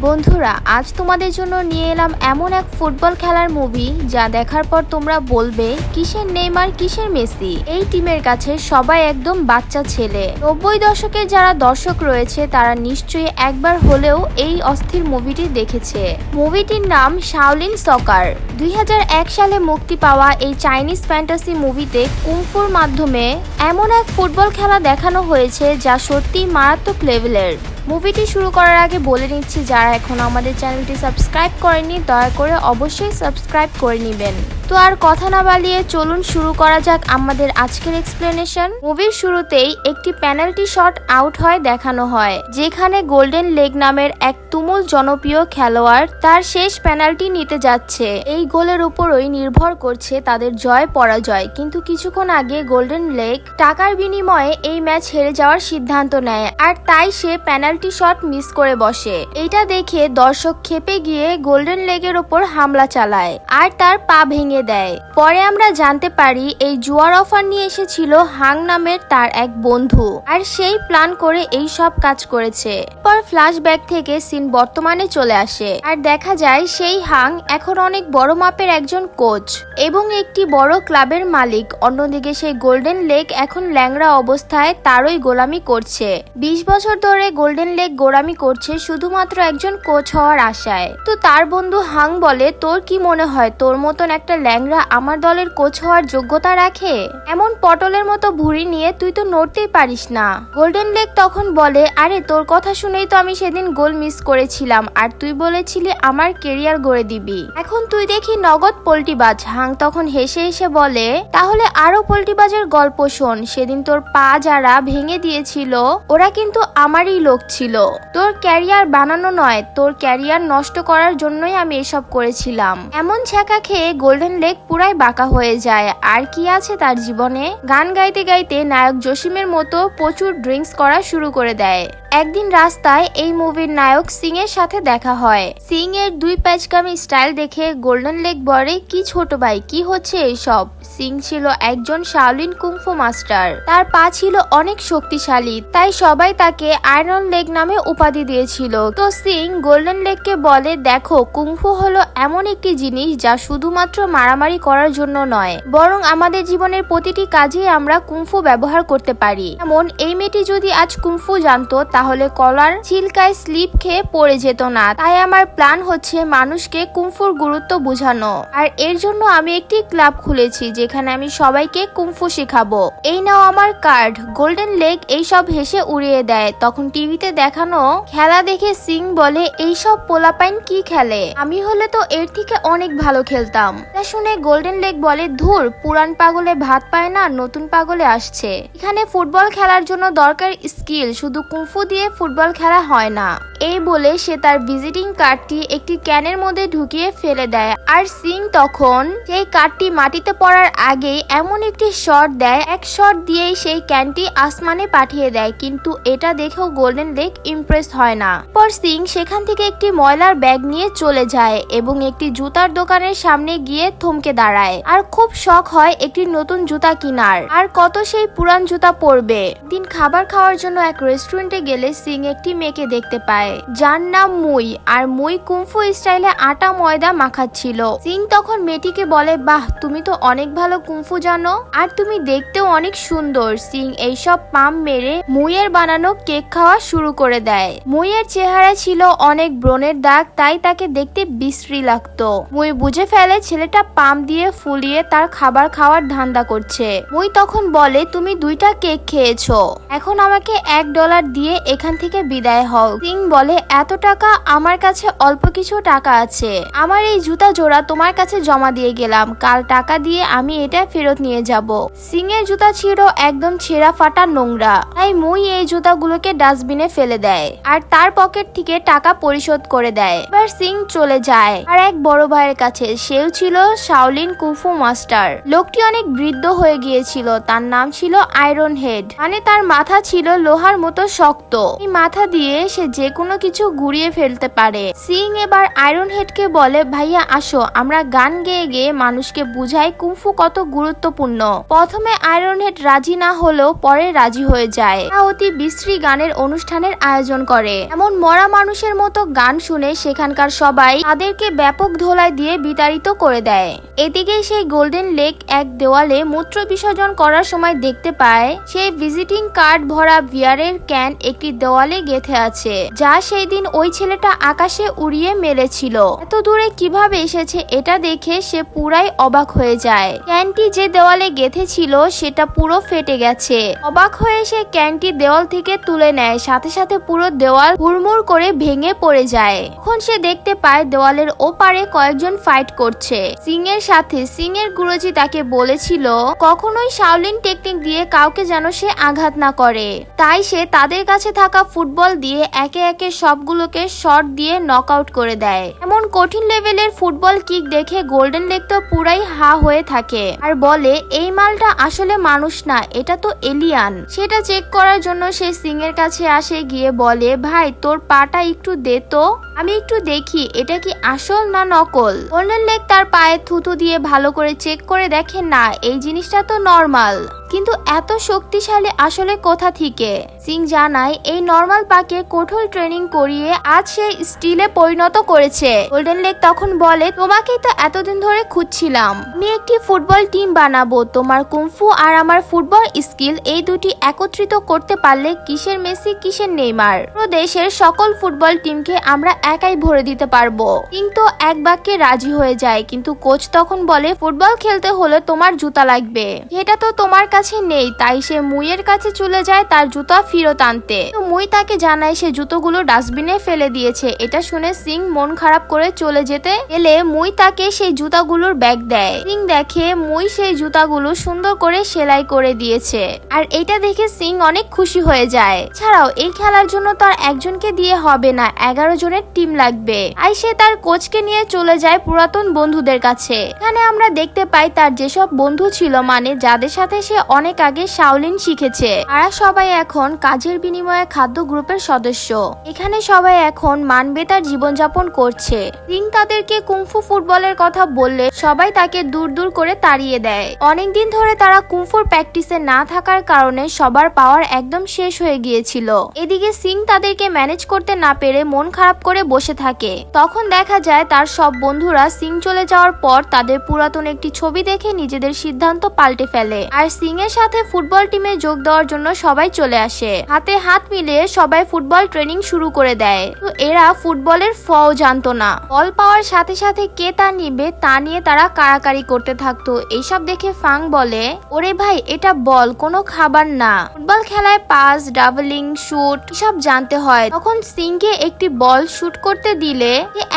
বন্ধুরা, আজ তোমাদের জন্য নিয়ে এলাম এমন এক ফুটবল খেলার মুভি যা দেখার পর তোমরা বলবে কিসের নেইমার কিসের মেসি। এই টিমের কাছে সবাই একদম বাচ্চা ছেলে। 90 দশকের যারা দর্শক রয়েছে তারা নিশ্চয়ই একবার হলেও এই অস্থির মুভিটি দেখেছে। মুভিটির নাম শাওলিন সকার। 2001 সালে মুক্তি পাওয়া এই চাইনিজ ফ্যান্টাসি মুভিতে কুংফুর মাধ্যমে এমন এক ফুটবল খেলা দেখানো হয়েছে যা সত্যি মারাত্মক লেভেলের। মুভিটি শুরু করার আগে বলে নিচ্ছি, যারা এখন আমাদের চ্যানেলটি সাবস্ক্রাইব করেনি দয়া করে অবশ্যই সাবস্ক্রাইব করে নেবেন। তো আর কথা না বাড়িয়ে চলুন শুরু করা যাক আমাদের আজকের এক্সপ্লেনেশন। মুভির শুরুতেই একটি পেনাল্টি শট আউট হয় দেখানো হয়, যেখানে গোল্ডেন লেগ নামের এক তুমুল জনপ্রিয় খেলোয়াড় তার শেষ পেনাল্টি নিতে যাচ্ছে। এই গোলের উপরই নির্ভর করছে তাদের জয় পরাজয়। কিন্তু কিছুক্ষণ আগে গোল্ডেন লেগ টাকার বিনিময়ে এই ম্যাচ হেরে যাওয়ার সিদ্ধান্ত নেয়, আর তাই সে পেনাল্টি শট মিস করে বসে। এটা দেখে দর্শক ক্ষেপে গিয়ে গোল্ডেন লেগের ওপর হামলা চালায় আর তার পা ভেঙে দেয়। পরে আমরা জানতে পারি এই জুয়ার অফার নিয়ে এসেছিল হাং নামের তার এক বন্ধু, আর সেই প্ল্যান করে এই সব কাজ করেছে। পর ফ্ল্যাশব্যাক থেকে সিন বর্তমানে চলে আসে, আর দেখা যায় সেই হাং এখন অনেক বড় মাপের একজন কোচ এবং একটি বড় ক্লাবের মালিক। অন্যদিকে সেই গোল্ডেন লেগ এখন ল্যাংড়া অবস্থায় তারই গোলামি করছে। 20 বছর ধরে গোল্ডেন লেগ গোলামি করছে শুধুমাত্র একজন কোচ হওয়ার আশায়। তো তার বন্ধু হাং বলে, তোর কি মনে হয় তোর মতন একটা ল্যাংড়া আমার দলের কোচ হওয়ার যোগ্যতা রাখে? এমন পটলের মতো ভুঁড়ি নিয়ে তুই তো নড়তেই পারিস না। গোল্ডেন লেগ তখন বলে, আরে তোর কথা শুনেই তো আমি সেদিন গোল মিস করেছিলাম, আর তুই বলেছিলি আমার কেরিয়ার গড়ে দিবি। এখন তুই দেখি নগদ পোল্টিবাজ। হাং তখন হেসে হেসে বলে, তাহলে আরো পোল্টিবাজের গল্প শোন। সেদিন তোর পা যারা ভেঙে দিয়েছিল ওরা কিন্তু আমারই লোক ছিল। তোর ক্যারিয়ার বানানো নয়, তোর ক্যারিয়ার নষ্ট করার জন্যই আমি এসব করেছিলাম। এমন ছ্যাঁকা খেয়ে গোল্ডেন লেগ পুরাই বাঁকা হয়ে যায়। আর কি আছে তার জীবনে? গান গাইতে গাইতে নায়ক জসিমের মতো প্রচুর ড্রিঙ্কস করা শুরু করে দেয়। একদিন রাস্তায় এই মুভির নায়ক সিং এর সাথে দেখা হয়। সিং এর দুই প্যাচকামি স্টাইল দেখে গোল্ডেন লেগ বলে, কি ছোট ভাই, কি হচ্ছে এইসব? সিং ছিল একজন শাওলিন কুংফু মাস্টার। তার পা ছিল অনেক শক্তিশালী, তাই সবাই তাকে আয়রন লেগ নামে উপাধি দিয়েছিল। তো সিং গোল্ডেন লেগকে বলে, দেখো কুংফু হলো এমন একটি জিনিস যা শুধুমাত্র মারামারি করার জন্য নয়, বরং আমাদের জীবনের প্রতিটি কাজে আমরা কুংফু ব্যবহার করতে পারি। এমন এই মেয়েটি যদি আজ কুংফু জানতো তাহলে কলার চিলকায় স্লিপ খেয়ে পড়ে যেত না। তাই আমার প্ল্যান হচ্ছে মানুষকে কুংফুর গুরুত্ব বোঝানো, আর এর জন্য আমি একটি ক্লাব খুলেছি যেখানে আমি সবাইকে কুংফু শেখাবো। এই নাও আমার কার্ড। গোল্ডেন লেগ এইসব হেসে উড়িয়ে দেয়। তখন টিভিতে দেখানো খেলা দেখে সিং বলে, এইসব পোলাপাইন কি খেলে? আমি হলে তো এর থেকে অনেক ভালো খেলতাম। তা শুনে গোল্ডেন লেগ বলে, ধুর, পুরান পাগলে ভাত পায় না, নতুন পাগলে আসছে। এখানে ফুটবল খেলার জন্য দরকার স্কিল, শুধু কুংফু দিয়ে ফুটবল খেলা হয় না। এই বলে সে তার ভিজিটিং কার্ডটি একটি ক্যানের মধ্যে ঢুকিয়ে ফেলে দেয়, আর সিং তখন সেই কার্ডটি মাটিতে পড়ার আগেই এমন একটি শট দেয়, এক শট দিয়েই সেই ক্যানটি আসমানে পাঠিয়ে দেয়। কিন্তু এটা দেখেও গোল্ডেন লেগ ইমপ্রেস হয় না। পর সিং সেখান থেকে একটি ময়লার ব্যাগ নিয়ে চলে যায় এবং একটি জুতার দোকানের সামনে গিয়ে থমকে দাঁড়ায়, আর খুব শখ হয় একটি নতুন জুতা কেনার। আর কত সেই পুরান জুতা পরবে। দিন খাবার খাওয়ার জন্য এক রেস্টুরেন্টে গেলে সিং একটি মেয়েকে দেখতে পায় যার নাম মুই, আর মুই কুংফু স্টাইলে আটা ময়দা মাখাচ্ছিল। সিং তখন মেয়েটিকে বলে, বাহ, তুমি তো অনেক ভালো কুংফু জানো, আর তুমি দেখতেও অনেক সুন্দর। সিং এইসব পাম মেরে মুইয়ের বানানো কেক খাওয়া শুরু করে দেয়। মুইয়ের চেহারা ছিল অনেক ব্রণের দাগ, তাই তাকে দেখতে বিশ্রী লাগতো। মুই বুঝে ফেলে ছেলেটা পাম দিয়ে ফুলিয়ে তার খাবার খাওয়ার ধান্দা করছে। মুই তখন বলে, তুমি 2টা কেক খেয়েছো, এখন আমাকে $1 দিয়ে এখান থেকে বিদায় হও। সিং বলে, এত টাকা? আমার কাছে অল্প কিছু টাকা আছে। আমার এই জুতা জোড়া তোমার কাছে জমা দিয়ে গেলাম, কাল টাকা দিয়ে আমি এটা ফেরত নিয়ে যাব। সিং এর জুতা ছিল একদম ছেঁড়া ফাটা নোংরা, তাই মুই এই জুতাগুলোকে ডাস্টবিনে ফেলে দেয় আর তার পকেট থেকে টাকা পরিশোধ করে দেয়। এবার সিং চলে যায় আর এক বড় ভাইয়ের কাছে। সেও ছিল শাওলিন কুংফু মাস্টার। লোকটি অনেক বৃদ্ধ হয়ে গিয়েছিল। তার নাম ছিল আয়রন হেড, মানে তার মাথা ছিল লোহার মতো শক্ত। এই মাথা দিয়ে সে যে কোনো কিছু ঘুরিয়ে ফেলতে পারে। সিং এবার আয়রন হেডকে বলে, ভাইয়া আসো আমরা গান গেয়ে গেয়ে মানুষকে বুঝাই কুংফু কত গুরুত্বপূর্ণ। প্রথমে আয়রন হেড রাজি না হলেও পরে রাজি হয়ে যায়। তা অতি বিশ্রী গানের অনুষ্ঠানের আয়োজন করে। এমন মরা মানুষের মতো গান শুনে সেখানকার সবাই তাদেরকে ব্যাপক ধোলাই দিয়ে বিতাড়িত করে দেয়। এদিকে সেই গোল্ডেন লেক এক দেওয়ালে মূত্র বিসর্জন করার সময় দেখতে পায় সেই ভিজিটিং কার্ড ভরা বিয়ারের ক্যান একটি দেওয়ালে গেঁথে আছে, যা সেই দিন ওই ছেলেটা আকাশে উড়িয়ে মেরেছিল। এত দূরে কিভাবে এসেছে এটা দেখে সে পুরাই অবাক হয়ে যায়। ক্যানটি যে দেওয়ালে গেঁথে ছিল সেটা পুরো ফেটে গেছে। অবাক হয়ে সে ক্যানটি দেওয়াল থেকে তুলে নেয়, সাথে সাথে পুরো দেওয়াল হুড়মুড় করে ভেঙে পড়ে যায়। তখন সে দেখতে পায় দেওয়ালের ওপারে কয়েকজন ফাইট করছে সিং এর সাথে। সিং এর গুরুজি তাকে বলেছিল কখনোই শাওলিন টেকনিক দিয়ে কাউকে যেন সে আঘাত না করে। তাই সে তাদের কাছে থাকা ফুটবল দিয়ে একে একে সবগুলোকে শট দিয়ে নকআউট করে দেয়। এমন কঠিন লেভেলের ফুটবল কিক দেখে গোল্ডেন লেক তো পুরাই হা হয়ে থাকে আর বলে এই মালটা আসলে মানুষ না, এটা তো এলিয়ান। সেটা চেক করার জন্য সে সিং এর কাছে আসে, গিয়ে বলে ভাই তোর পাটা একটু দে তো, আমি একটু দেখি এটা কি আসল না নকল। গোল্ডেন লেক তার পায়ে থুতু দিয়ে ভালো করে চেক করে দেখে না এই জিনিসটা তো নর্মাল, কিন্তু এত শক্তিশালী আসলে কোথা থেকে। সিং জানায় এই নর্মাল পাকে কঠোর ট্রেনিং করিয়ে আজ সে স্টিলে পরিণত করেছে। গোল্ডেন লেক তখন বলে তোমাকেই তো এতদিন ধরে খুঁজছিলাম, আমি একটি ফুটবল টিম বানাবো। তোমার কুংফু আর আমার ফুটবল স্কিল এই দুটি একত্রিত করতে পারলে কিসের মেসি কিসের নেইমার, পুরো দেশের সকল ফুটবল টিমকে আমরা একাই ভরে দিতে পারবো। কিন্তু এক বাক্যে রাজি হয়ে যায়, কিন্তু কোচ তখন বলে ফুটবল খেলতে হলে তোমার জুতা লাগবে, এটা তো তোমার কাছে নেই। তাই সে মুইয়ের কাছে চলে যায় তার জুতা ফেরত আনতে। মুই তাকে জানায় সে জুতোগুলো ডাস্টবিনে ফেলে দিয়েছে। এটা শুনে সিং মন খারাপ করে চলে যেতে এলে মুই তাকে সেই জুতাগুলোর ব্যাগ দেয়। সিং দেখে মুই সেই জুতাগুলো সুন্দর করে সেলাই করে দিয়েছে, আর এটা দেখে সিং অনেক খুশি হয়ে যায়। ছাড়াও এই খেলার জন্য তার একজনকে দিয়ে হবে না, 11 জনের টিম লাগবে। আর সে তার কোচকে নিয়ে চলে যায় পুরাতন বন্ধুদের কাছে। এখানে আমরা দেখতে পাই তার যেসব বন্ধু ছিল, মানে যাদের সাথে সে অনেক আগে শাওলিন শিখেছে, তারা সবাই এখন কাজের বিনিময়ে খাদ্য গ্রুপের সদস্য। এখানে সবাই এখন মানবেতার জীবনযাপন করছে। সিং তাদেরকে কুংফু ফুটবলের কথা বললে সবাই তাকে দূর দূর করে তাড়িয়ে দেয়। অনেকদিন ধরে তারা কুংফুর প্র্যাকটিসে না থাকার কারণে সবার পাওয়ার একদম শেষ হয়ে গিয়েছিল। এদিকে সিং তাদেরকে ম্যানেজ করতে না পেরে মন খারাপ করে বসে থাকে। তখন দেখা যায় তার সব বন্ধুরা সিং চলে যাওয়ার পর তাদের পুরাতন একটি ছবি দেখে নিজেদের সিদ্ধান্ত পাল্টে ফেলে, আর সিং এর সাথে ফুটবল টিমে যোগ দেওয়ার জন্য সবাই চলে আসে। হাতে হাত মিলিয়ে সবাই ফুটবল ট্রেনিং শুরু করে দেয়। তো এরা ফুটবলের ফও জানতো না। বল পাওয়ার সাথে সাথে কে তা নিবে তা নিয়ে তারা কাড়াকাড়ি করতে থাকতো। এইসব দেখে ফাং বলে ওরে ভাই এটা বল, কোনো খাবার না। ফুটবল খেলায় পাস, ডাবলিং, শুট সব জানতে হয়। তখন সিংকে একটি বল শুট করতে দিলে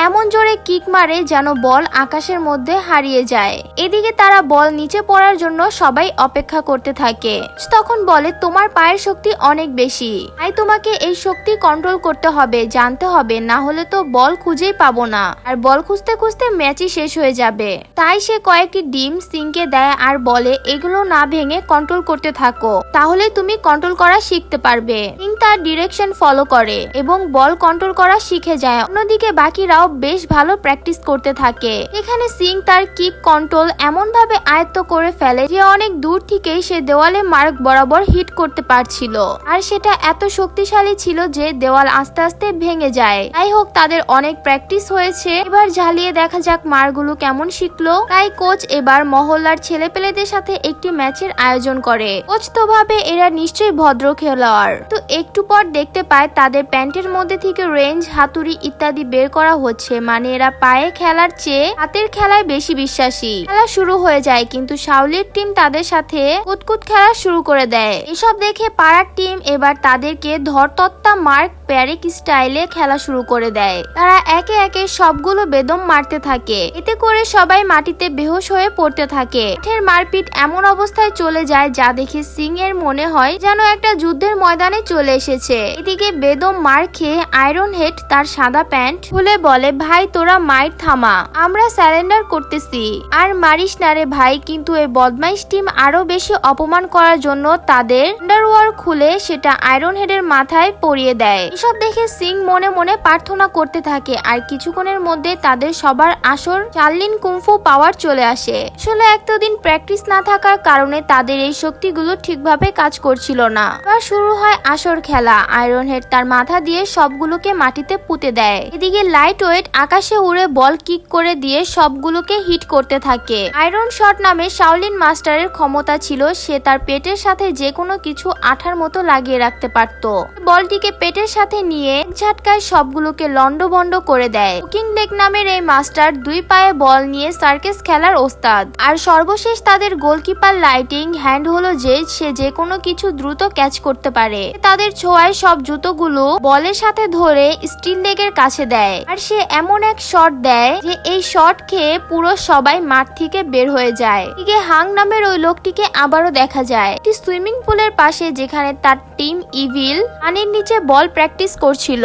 এমন জোরে কিক মারে যেন বল আকাশের মধ্যে হারিয়ে যায়। এদিকে তারা বল নিচে পড়ার জন্য সবাই অপেক্ষা করতে থাকে। তখন বলে তোমার পায়ের শক্তি অনেক বেশি, তাই তোমাকে এই শক্তি কন্ট্রোল করতে হবে, জানতে হবে, না হলে তো বল খুঁজেই পাবো না, আর বল খুঁজতে খুঁজতে ম্যাচই শেষ হয়ে যাবে। তাই সে কয়েকটি ডিম সিংকে দেয় আর বলে এগুলো না ভেঙে কন্ট্রোল করতে থাকো, তাহলে তুমি কন্ট্রোল করা শিখতে পারবে। সিং তার ডিরেকশন ফলো করে এবং বল কন্ট্রোল করা শিখে যায়। অন্যদিকে বাকিরাও বেশ ভালো প্র্যাকটিস করতে থাকে। এখানে সিং তার কিক কন্ট্রোল এমন ভাবে আয়ত্ত করে ফেলে যে অনেক দূর থেকেই সে দেওয়ালে মার্ক বরাবর হিট করতে পারছিল, আর সেটা এত শক্তিশালী ছিল যে দেওয়াল আস্তে আস্তে ভেঙে যায়। যাই হোক তাদের অনেক প্র্যাকটিস হয়েছে, এবার ঝালিয়ে দেখা যাক মারগুলো কেমন শিখলো। তাই কোচ এবার মহল্লার ছেলেপেলেদের সাথে একটি ম্যাচের আয়োজন করে। কোচ তো ভাবে এরা নিশ্চয়ই ভদ্র খেলোয়াড়। তো একটু পর দেখতে পায় তাদের প্যান্টের মধ্যে থেকে রেঞ্জ, হাতুড়ি ইত্যাদি বের করা হচ্ছে, মানে এরা পায়ে খেলার চেয়ে হাতের খেলায় বেশি বিশ্বাসী। খেলা শুরু হয়ে যায়, কিন্তু শাওলির টিম তাদের সাথে কুতকুত খেলা শুরু করে দেয়। এসব দেখে পাড়ার টিম এবার তাদেরকে ধরতত্তা মার্ক প্যারিক স্টাইলে খেলা শুরু করে দেয়। তারা একে একে সবগুলো বেদম মারতে থাকে, এতে করে সবাই মাটিতে বেহুশ হয়ে পড়তে থাকে। মাঠের মারপিট এমন অবস্থায় চলে যায় যা দেখে সিং এর মনে হয় যেন একটা যুদ্ধের ময়দানে চলে এসেছে। এদিকে বেদম মার খেয়ে আয়রন হেড তার সাদা প্যান্ট খুলে বলে, ভাই তোরা মাইর থামা, আমরা স্যারেন্ডার করতেছি। আর মারিস না রে ভাই। কিন্তু এই বদমাইশ টিম আরো বেশি অপমান করার জন্য তাদের আন্ডারওয়্যার খুলে সেটা আয়রন হেডের মাথায় পরিয়ে দেয়। এসব দেখে সিং মনে মনে প্রার্থনা করতে থাকে। আর কিছুক্ষণের মধ্যে তাদের সবার আসর চার্লিন কুংফু পাওয়ার চলে আসে। আসলে এতদিন প্র্যাকটিস না থাকার কারণে তাদের এই শক্তিগুলো ঠিকভাবে কাজ করছিল না। এবার শুরু হয় আসর খেলা। আয়রন হেড তার মাথা দিয়ে সবগুলোকে মাটিতে পুঁতে দেয়। এদিকে লাইট ওয়েট আকাশে উড়ে বল কিক করে দিয়ে সবগুলোকে হিট করতে থাকে। আয়রন শট নামে শাওলিন মাস্টারের ক্ষমতা ছিল সে তার পেটের সাথে যে কোনো কিছু আঠার মতো লাগিয়ে রাখতে পারত। বলটিকে পেটের সাথে নিয়ে ঝাটকায় সবগুলোকে লন্ডভন্ড করে দেয়। কুকিং লেগ নামের এই মাস্টার দুই পায়ে বল নিয়ে সার্কেস খেলার ওস্তাদ। আর সর্বশেষ তাদের গোলকিপার লাইটিং হ্যান্ড হলো সে যে কোনো কিছু দ্রুত ক্যাচ করতে পারে। তাদের ছোঁয়ায় সব জুতোগুলো বলের সাথে ধরে স্টিল লেগের কাছে দেয়। আর সে এমন এক শট দেয় যে এই শট খেয়ে পুরো সবাই মাঠ থেকে বের হয়ে যায়। এদিকে হাং নামের ওই লোকটিকে আবারও দেখা যায় একটি সুইমিং পুলের পাশে, যেখানে তার টিম ইভিল পানির নিচে বল প্র্যাকটিস করছিল।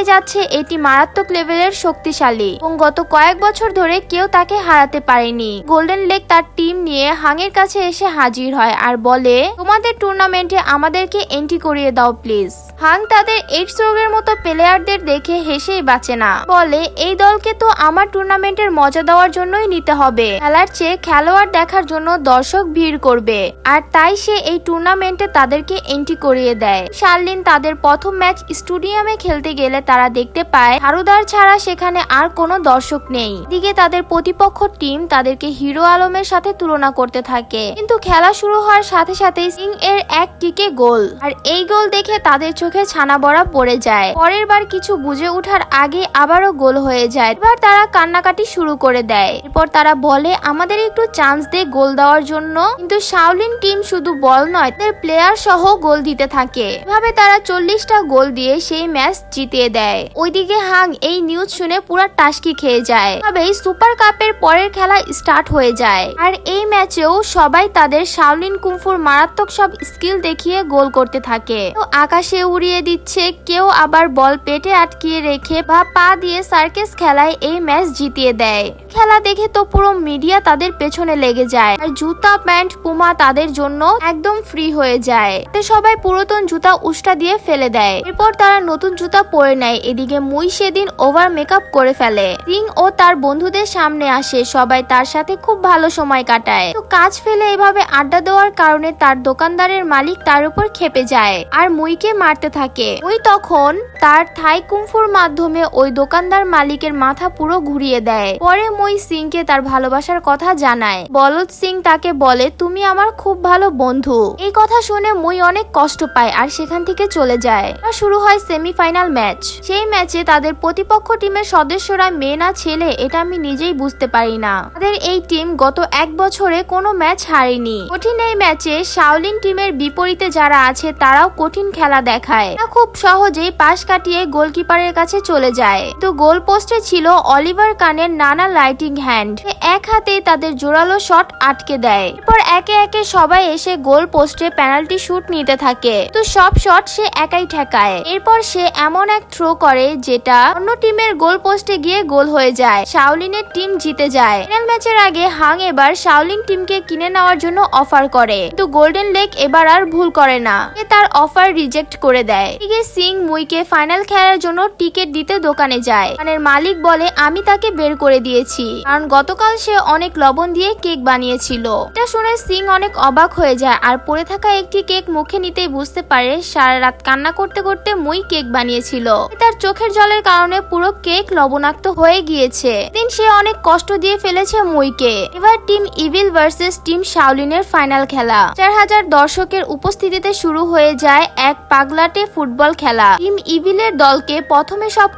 যাচ্ছে এটি মারাত্মক লেভেলের শক্তিশালী এবং গত কয়েক বছর ধরে কেউ তাকে হারাতে পারেনি। গোল্ডেন লেগ তার টিম নিয়ে হাংয়ের কাছে এসে হাজির হয় আর বলে, তোমাদের টুর্নামেন্টে আমাদেরকে এন্ট্রি করিয়ে দাও প্লিজ। হাং তাদের এইডস রোগের মতো প্লেয়ারদের দেখে হেসেই বাঁচে না, বলে এই দলকে তো আমার টুর্নামেন্টের মজা দেওয়ার জন্যই নিতে হবে, খেলার চেয়ে খেলোয়াড় দেখার জন্য দর্শক ভিড় করবে। আর তাই সে এই টুর্নামেন্টে তাদেরকে এন্ট্রি করিয়ে দেয়। শার্লিন তাদের প্রথম ম্যাচ স্টেডিয়ামে খেলতে গেলে তারা দেখতে পায় হারুদার ছাড়া সেখানে আর কোনো দর্শক নেই। দিকে তাদের প্রতিপক্ষ টিম তাদেরকে হিরো আলমের সাথে তুলনা করতে থাকে। কিন্তু খেলা শুরু হওয়ার সাথে সাথেই সিং এর এক কিকে গোল। আর এই গোল দেখে তাদের চোখে ছানা বড়া পড়ে যায়। পরের বার কিছু বুঝে ওঠার আগে আবারও গোল হয়ে যায়। এবার তারা কান্নাকাটি শুরু করে দেয়। এরপর তারা বলে, আমাদের একটু চান্স দে গোল দেওয়ার জন্য। কিন্তু শাওলিন টিম শুধু বল নয়, তাদের প্লেয়ার সহ গোল দিতে থাকে। এভাবে তারা 40টা গোল দিয়ে সেই ম্যাচ জিতিয়ে দেয়। ওইদিকে হাং এই নিউজ শুনে পুরা টাসকি খেয়ে যায়। তবেই সুপার কাপের পরের খেলা স্টার্ট হয়ে যায়। আর এই ম্যাচেও সবাই তাদের শাওলিন কুংফুর মারাত্মক সব স্কিল দেখিয়ে গোল করতে থাকে। তো আকাশে উড়িয়ে দিচ্ছে, কেউ আবার বল পেটে আটকিয়ে রেখে বা পা দিয়ে সার্কেস খেলায় এই ম্যাচ জিতিয়ে দেয়। খেলা দেখে তো পুরো মিডিয়া তাদের পেছনে লেগে যায়। আর জুতা প্যান্ট পুমা তাদের জন্য একদম ফ্রি হয়ে যায়। সবাই পুরাতন জুতা উষ্টা দিয়ে ফেলে দেয়। এরপর তারা নতুন জুতা পরে নেয়। এদিকে মুই সেদিন ওভার মেকআপ করে ফেলে। সিং ও তার বন্ধুদের সামনে আসে, সবাই তার সাথে খুব ভালো সময় কাটায়। তো কাজ ফেলে এভাবে আড্ডা দেওয়ার কারণে তার দোকানদারের মালিক তার উপর খেপে যায় আর মুইকে মারতে থাকে। মুই তখন তার থাই কুংফুর মাধ্যমে ওই দোকানদার মালিকের মাথা পুরো ঘুরিয়ে দেয়। পরে মুই সিংকে তার ভালোবাসার কথা জানায়। বলদ সিং তাকে বলে, তুমি আমার খুব ভালো বন্ধু। এই কথা শুনে মুই অনেক কষ্ট পায় আর সেখান থেকে চলে যায়। আর শুরু হয় সেমিফাইনাল ম্যাচ। সেই ম্যাচে তাদের প্রতিপক্ষ টিমের সদস্যরা মেয়ে না ছেলে এটা আমি নিজেই বুঝতে পারি না। তাদের এই টিম গত এক বছরে কোনো ম্যাচ হারেনি। কঠিন এই ম্যাচে শাওলিন টিমের বিপরীতে যারা আছে তারাও কঠিন খেলা দেখায়। খুব সহজেই পাশ কাটিয়ে গোলকিপারের কাছে চলে যায়। তো গোল পোস্টে ছিল অলিভার কানের নানা লাইটিং হ্যান্ড। এক হাতেই তাদের জোরালো শট আটকে দেয়। এরপর একে একে সবাই এসে গোল পোস্টে পেনাল্টি শুট নিতে থাকে। তো সব শট সে একাই ঠেকায়। এরপর সে এমন এক থ্রো করে যেটা অন্য টিমের গোল পোস্টে গিয়ে গোল হয়ে যায়। শাওলিনের টিম জিতে যায়। ফাইনাল ম্যাচের আগে হাং এবার শাওলিন টিমকে কিনে নেওয়ার জন্য অফার করে, কিন্তু গোল্ডেন লেগ এবার আর ভুল করে না, তার অফার রিজেক্ট করে দেয়। এদিকে সিং মুইকে ফাইনাল খেলার জন্য টিকিট দিতে দোকানে যায়। দোকানের মালিক বলে, আমি তাকে বের করে দিয়েছি, কারণ গতকাল সে অনেক লবণ দিয়ে কেক বানিয়েছিল। এটা শুনে সিং অনেক অবাক হয়ে যায় আর পড়ে থাকা একটি কেক মুখে নিতেই বুঝতে পারে সারা রাত কান্না করতে করতে মুই কেক বানিয়েছিল। তার চোখের জলের কারণে পুরো কেক লবণাক্ত হয়ে গিয়েছে। দিন সে অনেক কষ্ট দিয়ে ফেলেছে মুইকে। এবার টিম ইভিল ভার্সেস টিম শাওলিনের ফাইনাল খেলা। 4000 দর্শকের উপস্থিতিতে শুরু হয়ে যায় এক পাগলাটে ফুটবল খেলা। টিম ইভিলের দলকে প্রথমে সব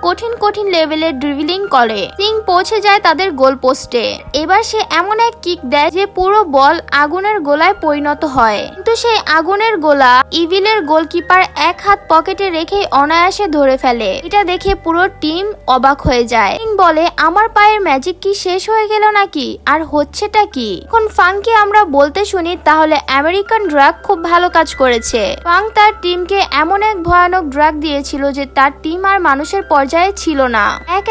কঠিন লেভেলের ড্রিবলিং করে। সিং পৌঁছে যায় তাদের গোল পোস্টে। এবার সে এমন এক কিক দেয় যে পুরো বল আগুনের গোলায় পরিণত হয়, কিন্তু সেই আগুনের গোলা ইভিলের গোলকিপার এক হাত পকেটে রেখে অনায়াসে ধরে ফেলে। এটা দেখে পুরো টিম অবাক হয়ে যায়। কিং বলে, আমার পায়ের ম্যাজিক কি শেষ হয়ে গেল নাকি, আর হচ্ছেটা কি? এখন ফাংকে আমরা বলতে শুনি তাহলে আমেরিকান ড্রাগ খুব ভালো কাজ করেছে। ফাং তার টিমকে এমন এক ভয়ানক ড্রাগ দিয়েছিল যে তার টিম আর মানুষের পর্যায়ে ছিল না,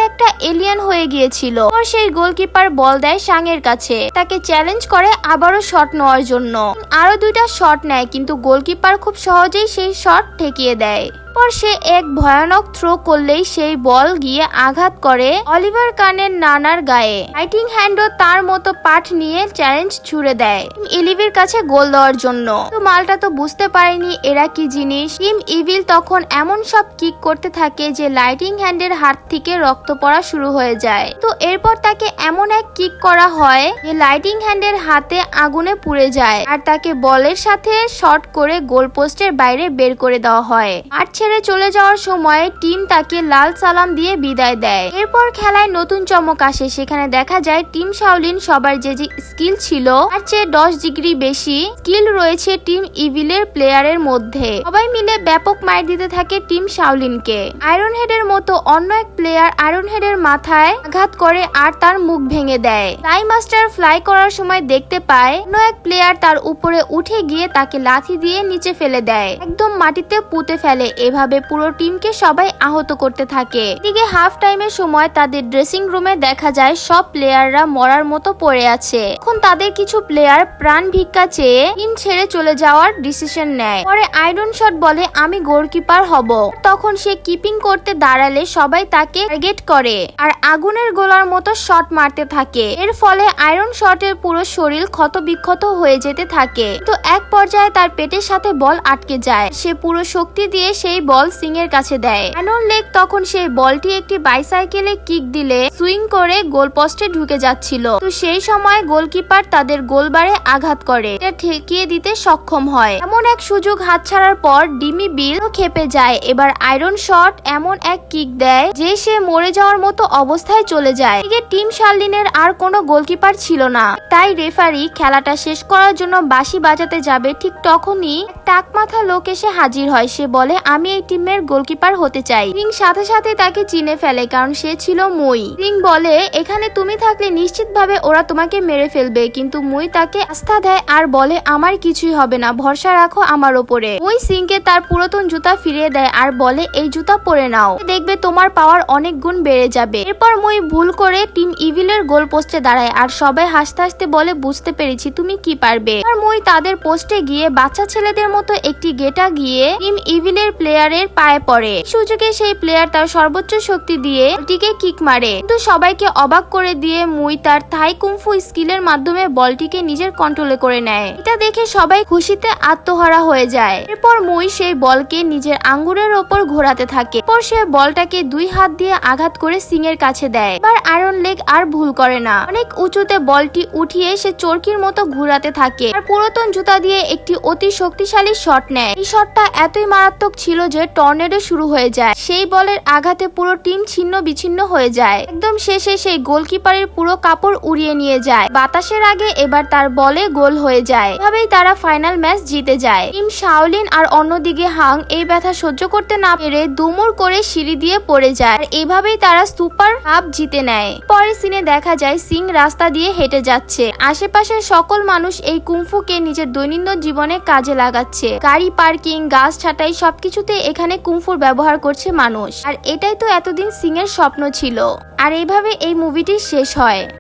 একটা এলিয়েন হয়ে গিয়েছিল। সেই গোলকিপার বল দেয় সাংয়ের কাছে, তাকে চ্যালেঞ্জ করে আবারও শট নেওয়ার জন্য। আরো 2টা শট নেয়, কিন্তু গোলকিপার খুব সহজেই সেই শট ঠেকিয়ে দেয়। পর সে এক ভয়ানক থ্রো করলেই সেই বল গিয়ে আঘাত করে অলিভার কানের নানার গায়ে। ফাইটিং হ্যান্ডও তার মতো পাঠ নিয়ে চ্যালেঞ্জ ছুড়ে দেয় ইলিভির কাছে গোল দেওয়ার জন্য। তো মালটা তো বুঝতে পারেনি এরা কি জিনিস। টিম ইভিল তখন এমন সব কিক করতে থাকে যে লাইটিং হ্যান্ডের হাত থেকে রক্ত পড়া শুরু হয়ে যায়। তো এরপর তাকে এমন এক কিক করা হয় যে লাইটিং হ্যান্ডের হাতে আগুনে পুড়ে যায়, আর তাকে বলের সাথে শট করে গোল পোস্টের বাইরে বের করে দেওয়া হয়। আর ছেড়ে চলে যাওয়ার সময় টিম তাকে লাল সালাম দিয়ে বিদায় দেয়। এরপর খেলায় নতুন চমক আসে। সেখানে দেখা যায় টিম শাওলিন সবার যে স্কিল ছিল তার চেয়ে 10 ডিগ্রি বেশি স্কিল রয়েছে টিম ইভিলের প্লেয়ারের মধ্যে। সবাই মিলে ব্যাপক মার দিতে থাকে টিম শাওলিনকে। আয়রন হেডের মতো অন্য এক প্লেয়ার আয়রন হেডের মাথায় আঘাত করে আর তার মুখ ভেঙে দেয়। ফ্লাই মাস্টার ফ্লাই করার সময় দেখতে পায় অন্য এক প্লেয়ার তার উপরে উঠে গিয়ে তাকে লাথি দিয়ে নিচে ফেলে দেয়, একদম মাটিতে পুঁতে ফেলে। এভাবে পুরো টিমকে সবাই আহত করতে থাকে। এদিকে হাফ টাইমের সময় তাদের ড্রেসিং রুমে দেখা যায় সব প্লেয়াররা মরার মতো পড়ে আছে। এখন তাদের কিছু প্লেয়ার প্রাণ ভিক্ষা চেয়ে টিম ছেড়ে চলে যাওয়ার ডিসিশন নেয়। পরে আয়রন শট বলে, আমি গোলকিপার হব। তখন সে কিপিং করতে দাঁড়ালে সবাই তাকে টার্গেট করে আর আগুনের গোলার মতো শট মারতে থাকে। এর ফলে আয়রন শটের পুরো শরীর ক্ষত বিক্ষত হয়ে যেতে থাকে। তো এক পর্যায়ে তার পেটের সাথে বল আটকে যায়। সে পুরো শক্তি দিয়ে সেই বল সিং এর কাছে দেয়। অ্যানন লেক তখন সেই বলটি একটি বাইসাইকেলে কিক দিলে সুইং করে গোল পোস্টে ঢুকে যাচ্ছিল। তো সেই সময় গোলকিপার তাদের গোলবারে আঘাত করে, এটা ঠেকিয়ে দিতে সক্ষম হয়। এমন এক সুযোগ হাতছাড়ার পর ডিমি বিল খেপে যায়। এবার আয়রন শট এমন এক কিক দেয় যে সে মরে যাওয়ার মতো অবস্থায় চলে যায়। এদিকে টিম শার্লিনের আর কোনো গোলকিপার ছিল না, তাই রেফারি খেলাটা শেষ করার জন্য বাঁশি বাজাতে যাবে। ঠিক তখনই টাক মাথা লোক এসে হাজির হয়। সে বলে, আমি এই টিমের গোলকিপার হতে চাই। রিং সাথে সাথে তাকে চিনে ফেলে, কারণ সে ছিল মুই। রিং বলে, এখানে তুমি থাকলে নিশ্চিতভাবে ওরা তোমাকে মেরে ফেলবে, কিন্তু মুই তাকে আস্থা দেয় আর বলে, আমার কিছুই হবে না, ভরসা রাখো আমার ওপরে। মুই সিংকে তার পুরাতন জুতা ফিরিয়ে দেয় আর বলে, এই জুতা পরে নাও, দেখবে তোমার পাওয়ার অনেক গুণ বেড়ে যাবে। এরপর মুই ভুল করে টিম ইভিলের গোল পোস্টে দাঁড়ায় আর সবাই হাসতে হাসতে বলে, বুঝতে পেরেছি তুমি কি পারবে। আর মুই তাদের পোস্টে গিয়ে বাচ্চা ছেলেদের মতো একটি গেটা গিয়ে টিম ইভিলের প্লেয়ারের পায়ে পড়ে। সুযোগে সেই প্লেয়ার তার সর্বোচ্চ শক্তি দিয়ে বলটিকে কিক মারে, কিন্তু সবাইকে অবাক করে দিয়ে মুই তার থাই কুংফু স্কিলের মাধ্যমে বলটিকে নিজের কন্ট্রোলে করে নেয়। এটা দেখে সবাই খুশিতে আত্মহারা হয়ে যায়। এরপর মুই সেই বলকে নিজের আঙ্গুরের ওপর ঘোরাতে থাকে। এরপর সে বলটাকে 2 হাত দিয়ে আঘাত করে সিং এর কাছে দেয়। এবার আয়রন লেগ আর ভুল করে না, অনেক উঁচুতে বলটি উঠিয়ে সে চরকির মতো ঘুরাতে থাকে আর পুরাতন জুতা দিয়ে একটি অতি শক্তিশালী শট নেয়। এই শটটা এতই মারাত্মক ছিল যে টর্নেডো শুরু হয়ে যায়। সেই বলের আঘাতে পুরো টিম ছিন্ন বিচ্ছিন্ন হয়ে যায়। একদম শেষে সেই গোলকিপারের পুরো কাপড় উড়িয়ে নিয়ে যায় বাতাসের আগে। এবার তার বলে গোল হয়ে যায়। এভাবেই তারা ফাইনাল ম্যাচ জিতে যায়। টিম শাওলিন আর অন্যদিকে হাং এই ব্যথা সহ্য করতে না পেরে দুমুর করে সিঁড়ি দিয়ে পড়ে যায়। আর এভাবেই তারা সুপার কাপ জিতে নেয়। পরের সিনে দেখা যায় সিং রাস্তা দিয়ে হেঁটে যাচ্ছে। আশেপাশের সকল মানুষ এই কুংফুকে নিজের দৈনন্দিন জীবনে কাজে লাগাচ্ছে। গাড়ি পার্কিং, গাছ ছাঁটাই সবকিছুতে এখানে কুংফুর ব্যবহার করছে মানুষ। আর এটাই তো এতদিন সিং এর স্বপ্ন ছিল। আর এইভাবে এই মুভিটি শেষ হয়।